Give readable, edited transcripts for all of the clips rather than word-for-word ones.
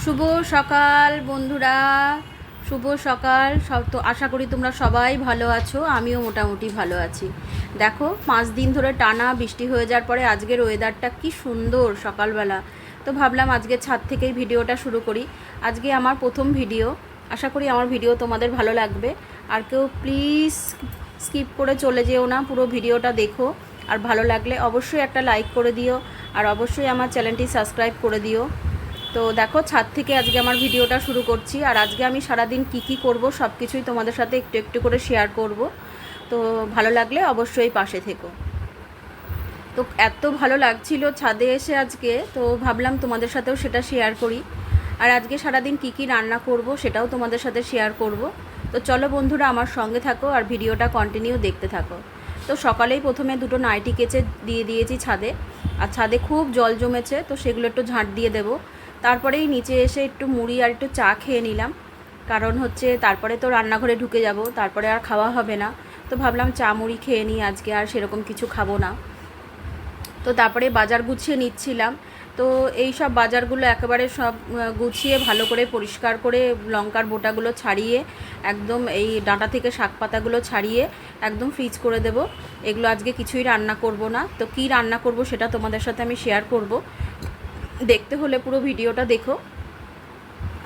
শুভ সকাল বন্ধুরা, শুভ সকাল। সব তো আশা করি তোমরা সবাই ভালো আছো, আমিও মোটামুটি ভালো আছি। দেখো 5 দিন ধরে টানা বৃষ্টি হয়ে যাওয়ার পরে আজকের ওয়েদারটা কি সুন্দর সকালবেলা। তো ভাবলাম আজকে ছাদ থেকেই ভিডিওটা শুরু করি। আজকে আমার প্রথম ভিডিও, আশা করি আমার ভিডিও তোমাদের ভালো লাগবে। আর কেউ প্লিজ স্কিপ করে চলে যেও না, পুরো ভিডিওটা দেখো। আর ভালো লাগলে অবশ্যই একটা লাইক করে দিও, আর অবশ্যই আমার চ্যানেলটি সাবস্ক্রাইব করে দিও। তো দেখো ছাদ থেকে আজকে আমার ভিডিওটা শুরু করছি। আর আজকে আমি সারাদিন কি করব সব কিছুই তোমাদের সাথে একটু একটু করে শেয়ার করব। তো ভালো লাগলে অবশ্যই পাশে থেকো। তো এত ভালো লাগছিল ছাদে এসে আজকে, তো ভাবলাম তোমাদের সাথেও সেটা শেয়ার করি। আর আজকে সারাদিন কি রান্না করব সেটাও তোমাদের সাথে শেয়ার করব। তো চলো বন্ধুরা, আমার সঙ্গে থাকো আর ভিডিওটা কন্টিনিউ দেখতে থাকো। তো সকালেই প্রথমে দুটো নাইটি কেচে দিয়ে দিয়েছি ছাদে। আর ছাদে খুব জল জমেছে, তো সেগুলো একটু ঝাঁট দিয়ে দেবো। তারপরেই নিচে এসে একটু মুড়ি আর একটু চা খেয়ে নিলাম, কারণ হচ্ছে তারপরে তো রান্নাঘরে ঢুকে যাব, তারপরে আর খাওয়া হবে না। তো ভাবলাম চা মুড়ি খেয়ে নিই, আজকে আর সেরকম কিছু খাবো না। তো তারপরে বাজার গুছিয়ে নিচ্ছিলাম। তো এই সব বাজারগুলো একেবারে সব গুছিয়ে ভালো করে পরিষ্কার করে লঙ্কার বোটাগুলো ছাড়িয়ে একদম এই ডাঁটা থেকে শাক পাতাগুলো ছাড়িয়ে একদম ফ্রিজ করে দেব। এগুলো আজকে কিছুই রান্না করব না। তো কী রান্না করব সেটা তোমাদের সাথে আমি শেয়ার করব। দেখতে হলে পুরো ভিডিওটা দেখো,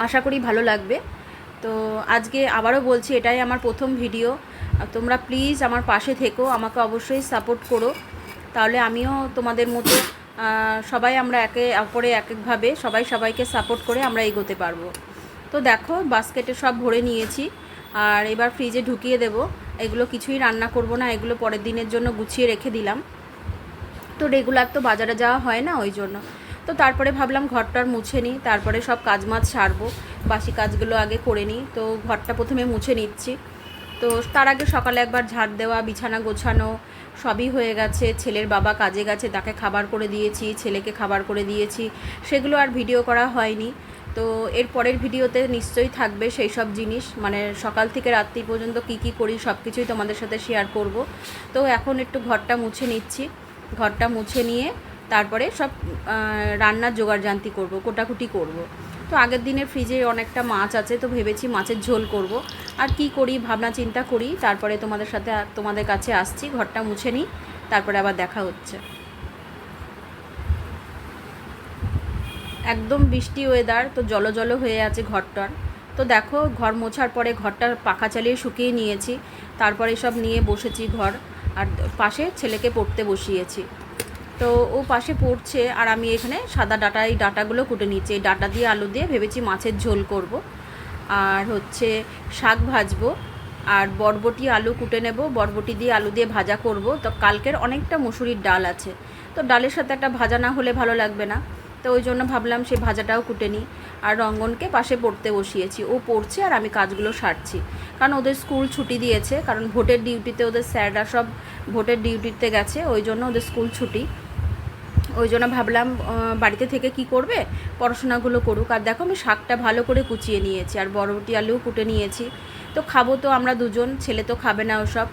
আশা করি ভালো লাগবে। তো আজকে আবারও বলছি, এটাই আমার প্রথম ভিডিও। তোমরা প্লিজ আমার পাশে থেকো, আমাকে অবশ্যই সাপোর্ট করো, তাহলে আমিও তোমাদের মতো সবাই আমরা একে অপরে এক একভাবে সবাই সবাইকে সাপোর্ট করে আমরা এগোতে পারবো। তো দেখো বাস্কেটে সব ভরে নিয়েছি, আর এবার ফ্রিজে ঢুকিয়ে দেব। এগুলো কিছুই রান্না করব না, এগুলো পরের দিনের জন্য গুছিয়ে রেখে দিলাম। তো রেগুলার তো বাজারে যাওয়া হয় না, ওই জন্য। তো তারপরে ভাবলাম ঘরটার মুছে নিই, তারপরে সব কাজ মাছ সারবো। বাসি কাজগুলো আগে করে নিই। তো ঘরটা প্রথমে মুছে নিচ্ছি। তো তার আগে সকালে একবার ঝাড় দেওয়া, বিছানা গোছানো সবই হয়ে গেছে। ছেলের বাবা কাজে গেছে, তাকে খাবার করে দিয়েছি, ছেলেকে খাবার করে দিয়েছি। সেগুলো আর ভিডিও করা হয়নি। তো এর পরের ভিডিওতে নিশ্চয়ই থাকবে সেই সব জিনিস, মানে সকাল থেকে রাত্রি পর্যন্ত কি করি সব কিছুই তোমাদের সাথে শেয়ার করব। তো এখন একটু ঘরটা মুছে নিচ্ছি। ঘরটা মুছে নিয়ে তারপরে সব রান্নার জোগাড়জান্তি করব, কোটাকুটি করব। তো আগের দিনের ফ্রিজে অনেকটা মাছ আছে, তো ভেবেছি মাছের ঝোল করব। আর কি করি ভাবনা চিন্তা করি, তারপরে তোমাদের কাছে আসছি। ঘরটা মুছে নিই, তারপরে আবার দেখা হচ্ছে। একদম বৃষ্টি ওয়েদার, তো জল হয়ে আছে ঘরটার। তো দেখো ঘর মোছার পরে ঘরটা পাখা চালিয়ে শুকিয়ে নিয়েছি। তারপরে সব নিয়ে বসেছি ঘর, আর পাশে ছেলেকে পড়তে বসিয়েছি। তো ও পাশে পড়ছে, আর আমি এখানে সাদা ডাঁটা, এই ডাঁটাগুলো কুটে নিচ্ছি। এই ডাঁটা দিয়ে আলু দিয়ে ভেবেছি মাছের ঝোল করব। আর হচ্ছে শাক ভাজবো, আর বরবটি আলু কুটে নেব, বরবটি দিয়ে আলু দিয়ে ভাজা করব। তো কালকের অনেকটা মুসুরির ডাল আছে, তো ডালের সাথে একটা ভাজা না হলে ভালো লাগবে না। তো ওই জন্য ভাবলাম সেই ভাজাটাও কুটে নিই। আর রঙ্গনকে পাশে পড়তে বসিয়েছি, ও পড়ছে আর আমি কাজগুলো সারছি। কারণ ওদের স্কুল ছুটি দিয়েছে, কারণ ভোটের ডিউটিতে ওদের স্যাররা সব ভোটের ডিউটিতে গেছে, ওই জন্য ওদের স্কুল ছুটি। ওই জন্য ভাবলাম বাড়িতে থেকে কি করবে, পড়াশোনাগুলো করুক। আর দেখো আমি শাকটা ভালো করে কুচিয়ে নিয়েছি, আর বরবটি আলুও কুটে নিয়েছি। তো খাবো তো আমরা দুজন, ছেলে তো খাবে না ওসব,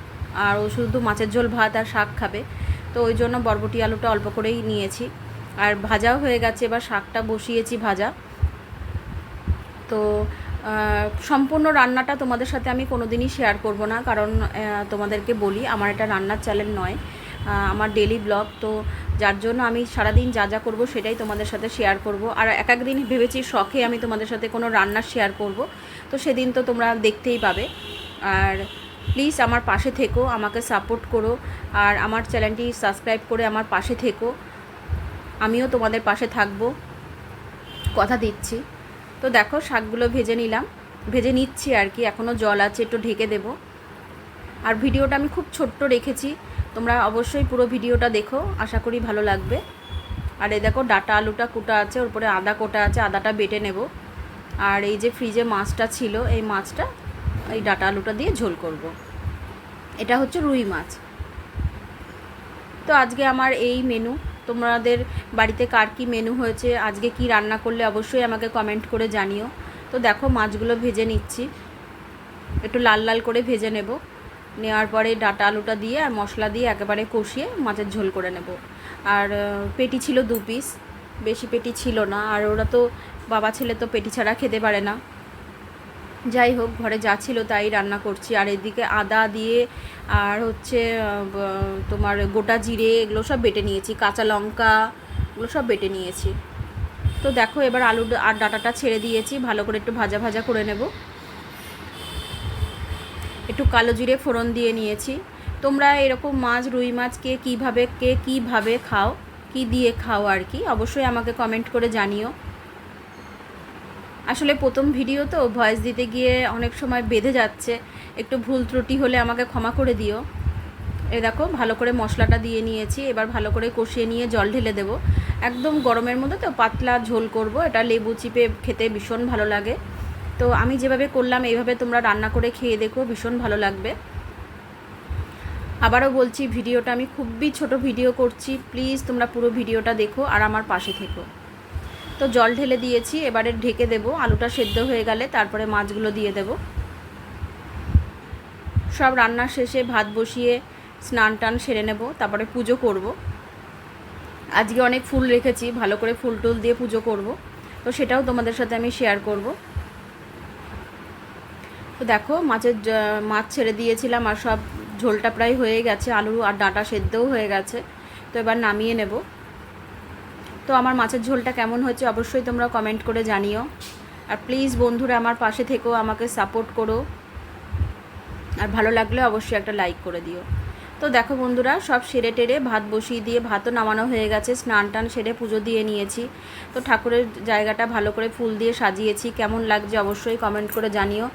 আর ও শুধু মাছের ঝোল ভাত আর শাক খাবে। তো ওই জন্য বরবটি আলুটা অল্প করেই নিয়েছি। আর ভাজাও হয়ে গেছে, এবার শাকটা বসিয়েছি ভাজা। তো সম্পূর্ণ রান্নাটা তোমাদের সাথে আমি কোনো দিনই শেয়ার করব না, কারণ তোমাদেরকে বলি আমার এটা রান্নার চ্যানেল নয়, আমার ডেলি ব্লগ। তো যার জন্য আমি সারাদিন যা করব সেটাই তোমাদের সাথে শেয়ার করব। আর এক দিন ভেবেছি শখে আমি তোমাদের সাথে কোনো রান্না শেয়ার করব, তো সেদিন তো তোমরা দেখতেই পাবে। আর প্লিজ আমার পাশে থেকো, আমাকে সাপোর্ট করো, আর আমার চ্যানেলটি সাবস্ক্রাইব করে আমার পাশে থেকো। আমিও তোমাদের পাশে থাকবো, কথা দিচ্ছি। তো দেখো শাকগুলো ভেজে নিচ্ছি আর কি, এখনও জল আছে, একটু ঢেকে দেব। আর ভিডিওটা আমি খুব ছোট্ট রেখেছি, তোমরা অবশ্যই পুরো ভিডিওটা দেখো, আশা করি ভালো লাগবে। আর এই দেখো ডাঁটা আলুটা কুটা আছে, ওর উপরে আদা কোটা আছে, আদাটা বেটে নেব। আর এই যে ফ্রিজে মাছটা ছিল, এই মাছটা এই ডাঁটা আলুটা দিয়ে ঝোল করব। এটা হচ্ছে রুই মাছ। তো আজকে আমার এই মেনু। তোমাদের বাড়িতে কার কী মেনু হয়েছে, আজকে কি রান্না করলে অবশ্যই আমাকে কমেন্ট করে জানিও। তো দেখো মাছগুলো ভেজে নিচ্ছি, একটু লাল লাল করে ভেজে নেব। নেওয়ার পরে ডাঁটা আলুটা দিয়ে আর মশলা দিয়ে একেবারে কষিয়ে মাছের ঝোল করে নেব। আর পেটি ছিল 2 পিস, বেশি পেটি ছিল না। আর ওরা তো বাবা ছেলে তো পেটি ছাড়া খেতে পারে না। যাই হোক, ঘরে যা ছিল তাই রান্না করছি। আর এদিকে আদা দিয়ে আর হচ্ছে তোমার গোটা জিরে এগুলো সব বেটে নিয়েছি, কাঁচা লঙ্কা এগুলো সব বেটে নিয়েছি। তো দেখো এবার আলু আর ডাঁটাটা ছেড়ে দিয়েছি, ভালো করে একটু ভাজা ভাজা করে নেব। একটু কালো জিরে ফোড়ন দিয়ে নিয়েছি। তোমরা এরকম মাছ, রুই মাছ কে কীভাবে খাও, কি দিয়ে খাও আর কি, অবশ্যই আমাকে কমেন্ট করে জানিও। আসলে প্রথম ভিডিও তো, ভয়েস দিতে গিয়ে অনেক সময় বেঁধে যাচ্ছে, একটু ভুল ত্রুটি হলে আমাকে ক্ষমা করে দিও। দেখো ভালো করে মশলাটা দিয়ে নিয়েছি, এবার ভালো করে কষিয়ে নিয়ে জল ঢেলে দেবো। একদম গরমের মধ্যে তো পাতলা ঝোল করব, এটা লেবু চিপে খেতে ভীষণ ভালো লাগে। তো আমি যেভাবে করলাম এইভাবে তোমরা রান্না করে খেয়ে দেখো, ভীষণ ভালো লাগবে। আবারও বলছি, ভিডিওটা আমি খুবই ছোট ভিডিও করছি, প্লিজ তোমরা পুরো ভিডিওটা দেখো আর আমার পাশে থেকো। তো জল ঢেলে দিয়েছি, এবারে ঢেকে দেবো। আলুটা সেদ্ধ হয়ে গেলে তারপরে মাছগুলো দিয়ে দেব। সব রান্নার শেষে ভাত বসিয়ে স্নান টান সেরে নেব, তারপরে পুজো করব। আজকে অনেক ফুল রেখেছি, ভালো করে ফুল টুল দিয়ে পুজো করব, তো সেটাও তোমাদের সাথে আমি শেয়ার করব। তো দেখো মাছ ছেড়ে দিয়েছিলাম আর সব ঝোলটা প্রায় হয়ে গেছে, আলু আর ডাঁটা সেদ্ধও হয়ে গেছে। তো এবার নামিয়ে নেব। তো আমার মাছের ঝোলটা কেমন হয়েছে অবশ্যই তোমরা কমেন্ট করে জানিও। আর প্লিজ বন্ধুরা আমার পাশে থেকেও আমাকে সাপোর্ট করো, আর ভালো লাগলে অবশ্যই একটা লাইক করে দিও। তো দেখো বন্ধুরা, সব সেরে টেরে ভাত বসিয়ে দিয়ে, ভাতও নামানো হয়ে গেছে, স্নান টান সেরে পুজো দিয়ে নিয়েছি। তো ঠাকুরের জায়গাটা ভালো করে ফুল দিয়ে সাজিয়েছি, কেমন লাগছে অবশ্যই কমেন্ট করে জানিও।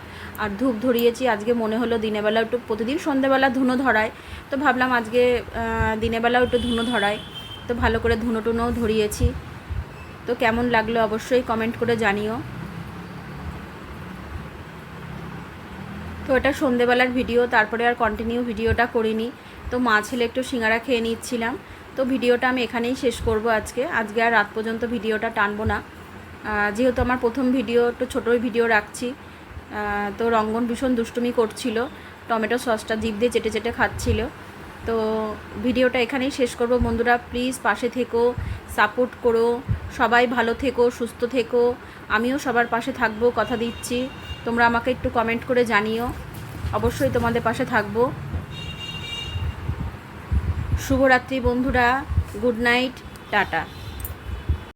আর ধূপ ধরিয়েছি, আজকে মনে হলো দিনের বেলা একটু, প্রতিদিন সন্ধ্যেবেলা ধুনো ধরায়, তো ভাবলাম আজকে দিনের বেলাও একটু ধুনো ধরায়, তো ভালো করে ধুনো টুনোও ধরিয়েছি। তো কেমন লাগলো অবশ্যই কমেন্ট করে জানিও। তো এটা সন্ধেবেলার ভিডিও, তারপরে আর কন্টিনিউ ভিডিওটা করিনি। তো মা ছেলে একটু সিঙ্গারা খেয়ে নিচ্ছিলাম। তো ভিডিওটা আমি এখানেই শেষ করব আজকে আর রাত পর্যন্ত ভিডিওটা টানবো না, যেহেতু আমার প্রথম ভিডিও, একটু ছোটোই ভিডিও রাখছি। তো রঙ্গন ভীষণ দুষ্টুমি করছিল, টমেটো সসটা জিভ দিয়ে চেটে চেটে খাচ্ছিল। তো ভিডিওটা এখানেই শেষ করব বন্ধুরা, প্লিজ পাশে থেকো, সাপোর্ট করো, সবাই ভালো থেকো, সুস্থ থেকো। আমিও সবার পাশে থাকবো, কথা দিচ্ছি। তোমরা আমাকে একটু কমেন্ট করে জানিও, অবশ্যই তোমাদের পাশে থাকবো। শুভরাত্রি বন্ধুরা, গুড নাইট, টাটা।